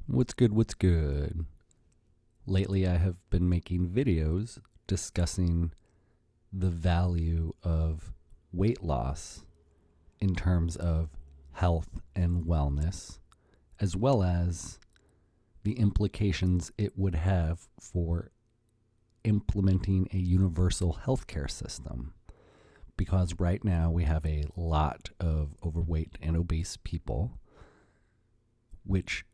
What's good? What's good? Lately, I have been making videos discussing the value of weight loss in terms of health and wellness, as well as the implications it would have for implementing a universal healthcare system. Because right now we have a lot of overweight and obese people, which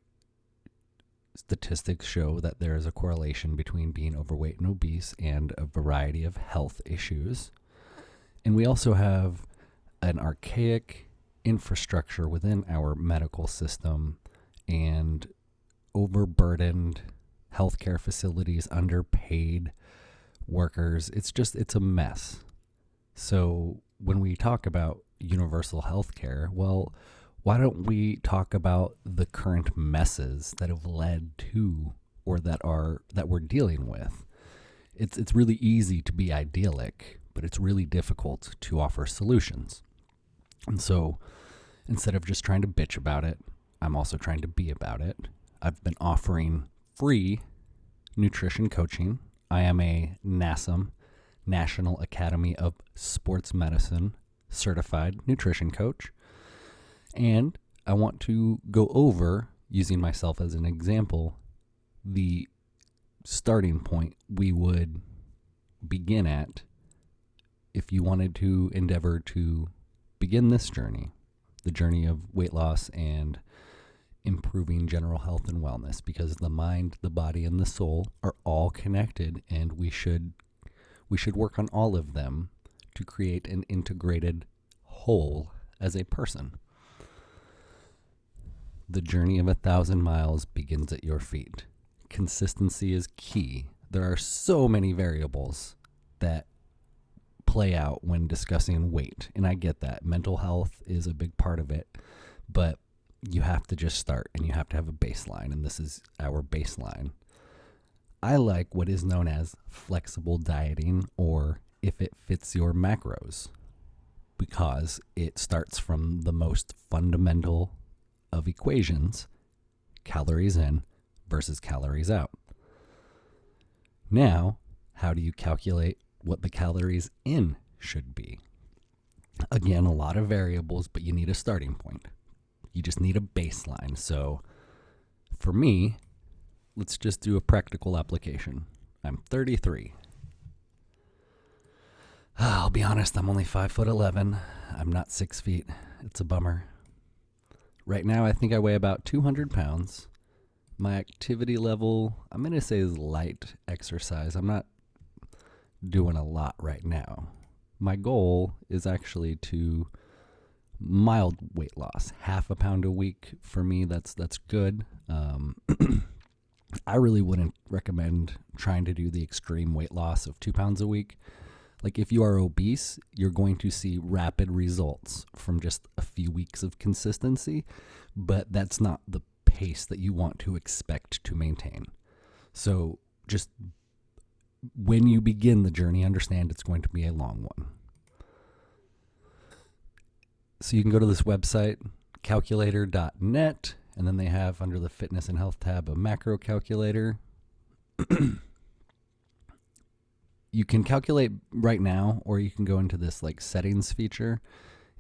statistics show that there is a correlation between being overweight and obese and a variety of health issues. And we also have an archaic infrastructure within our medical system and overburdened healthcare facilities, underpaid workers. It's a mess. So when we talk about universal healthcare, well, why don't we talk about the current messes that have led to or that we're dealing with? It's really easy to be idyllic, but it's really difficult to offer solutions. And so instead of just trying to bitch about it, I'm also trying to be about it. I've been offering free nutrition coaching. I am a NASM, National Academy of Sports Medicine certified nutrition coach. And I want to go over, using myself as an example, the starting point we would begin at if you wanted to endeavor to begin this journey, the journey of weight loss and improving general health and wellness, because the mind, the body, and the soul are all connected, and we should work on all of them to create an integrated whole as a person. The journey of 1,000 miles begins at your feet. Consistency is key. There are so many variables that play out when discussing weight, and I get that. Mental health is a big part of it, but you have to just start, and you have to have a baseline, and this is our baseline. I like what is known as flexible dieting, or if it fits your macros, because it starts from the most fundamental of equations, calories in versus calories out. Now, how do you calculate what the calories in should be? Again, a lot of variables, but you need a starting point. You just need a baseline. So for me, let's just do a practical application. I'm 33. I'll be honest, I'm only 5'11". I'm not 6 feet. It's a bummer. Right now, I think I weigh about 200 pounds. My activity level, I'm going to say, is light exercise. I'm not doing a lot right now. My goal is actually to mild weight loss, 0.5 pound a week. For me, that's good. I really wouldn't recommend trying to do the extreme weight loss of 2 pounds a week. Like, if you are obese, you're going to see rapid results from just a few weeks of consistency, but that's not the pace that you want to expect to maintain. So just when you begin the journey, understand it's going to be a long one. So you can go to this website, calculator.net, and then they have under the fitness and health tab a macro calculator. You can calculate right now, or you can go into this like settings feature,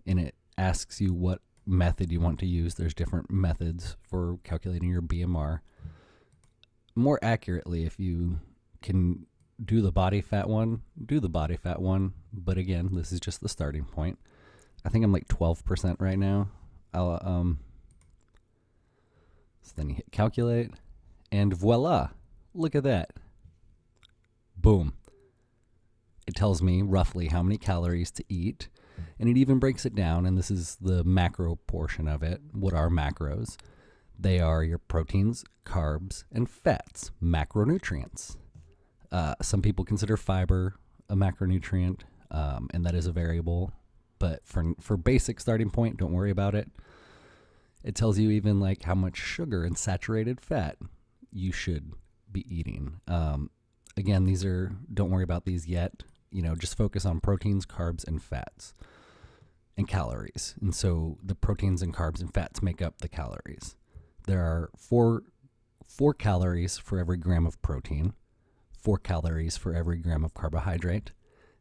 and it asks you what method you want to use. There's different methods for calculating your BMR. More accurately, if you can do the body fat one, do the body fat one. But again, this is just the starting point. I think I'm like 12% right now. So then you hit calculate, and voila, look at that. Boom. It tells me roughly how many calories to eat, and it even breaks it down, and this is the macro portion of it. What are macros? They are your proteins, carbs, and fats, macronutrients. Some people consider fiber a macronutrient, and that is a variable, but for basic starting point, don't worry about it. It tells you even like how much sugar and saturated fat you should be eating. Again, don't worry about these yet. Just focus on proteins, carbs, and fats and calories. And so the proteins and carbs and fats make up the calories. There are 4 4 calories for every gram of protein, 4 calories for every gram of carbohydrate,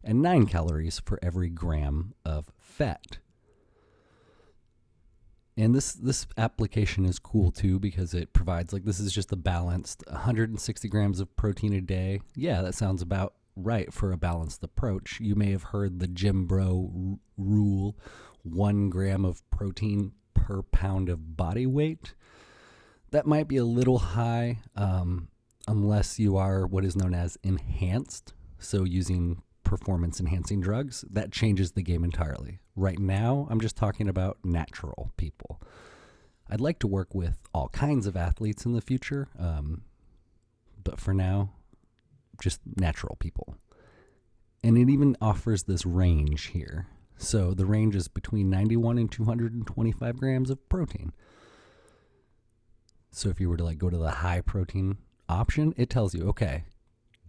and 9 calories for every gram of fat. And this application is cool too because it provides, like, this is just a balanced 160 grams of protein a day. Yeah, that sounds about right for a balanced approach. You may have heard the Gym Bro rule, 1 gram of protein per pound of body weight. That might be a little high unless you are what is known as enhanced, so using performance enhancing drugs. That changes the game entirely. Right now, I'm just talking about natural people. I'd like to work with all kinds of athletes in the future, but for now, just natural people. And it even offers this range here. So the range is between 91 and 225 grams of protein. So if you were to go to the high protein option, it tells you, okay,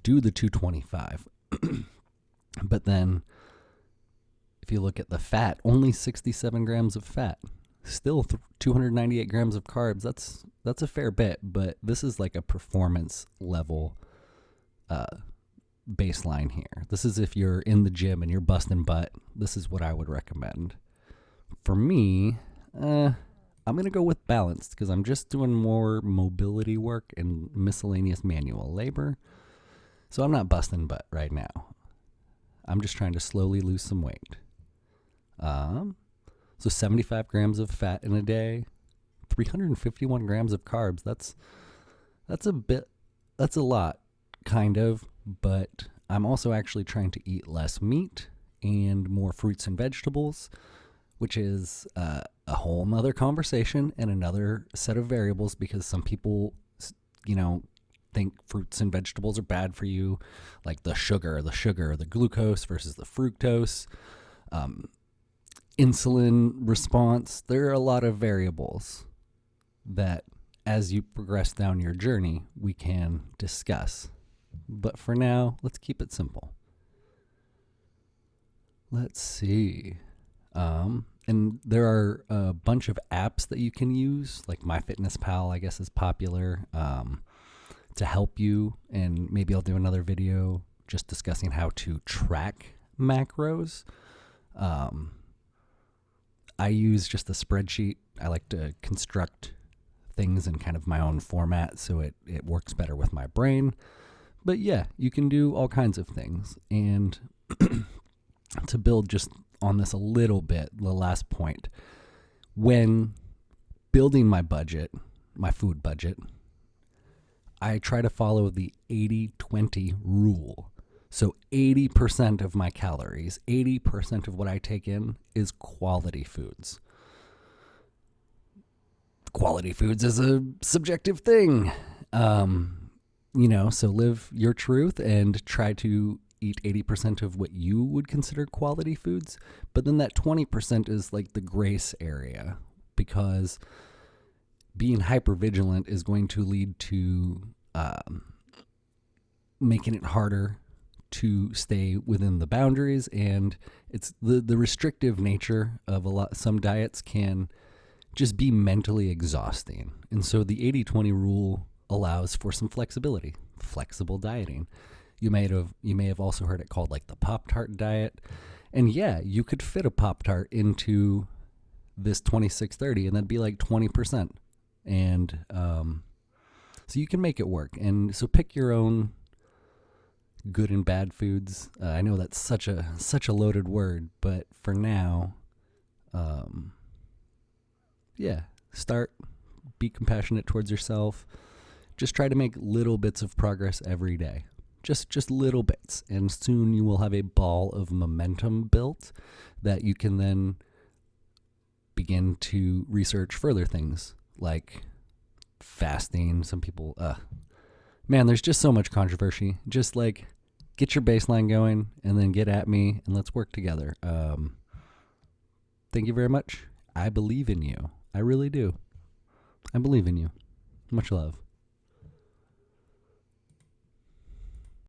do the 225. But then if you look at the fat, only 67 grams of fat, still 298 grams of carbs. That's a fair bit, but this is like a performance level baseline here. This is if you're in the gym and you're busting butt. This is what I would recommend. For me, I'm going to go with balanced because I'm just doing more mobility work and miscellaneous manual labor. So I'm not busting butt right now. I'm just trying to slowly lose some weight. So 75 grams of fat in a day, 351 grams of carbs. That's a lot, kind of, but I'm also actually trying to eat less meat and more fruits and vegetables, which is a whole nother conversation and another set of variables because some people, think fruits and vegetables are bad for you, like the sugar, the glucose versus the fructose, insulin response. There are a lot of variables that as you progress down your journey, we can discuss. But for now, let's keep it simple. Let's see. And there are a bunch of apps that you can use, like MyFitnessPal, I guess, is popular, to help you. And maybe I'll do another video just discussing how to track macros. I use just a spreadsheet. I like to construct things in kind of my own format so it works better with my brain. But yeah, you can do all kinds of things. And to build just on this a little bit, the last point, when building my budget, my food budget, I try to follow the 80-20 rule. So 80% of my calories, 80% of what I take in is quality foods. Quality foods is a subjective thing. So live your truth and try to eat 80% of what you would consider quality foods. But then that 20% is like the grace area, because being hypervigilant is going to lead to making it harder to stay within the boundaries. And it's the restrictive nature of some diets can just be mentally exhausting. And so the 80-20 rule allows for some flexibility, flexible dieting. You may have also heard it called like the Pop-Tart diet. And yeah, you could fit a Pop-Tart into this 26-30 and that'd be like 20%. And so you can make it work. And so pick your own good and bad foods. I know that's such a loaded word, but for now, be compassionate towards yourself. Just try to make little bits of progress every day. Just little bits. And soon you will have a ball of momentum built that you can then begin to research further things like fasting. Some people, there's just so much controversy. Just like get your baseline going and then get at me and let's work together. Thank you very much. I believe in you. I really do. I believe in you. Much love.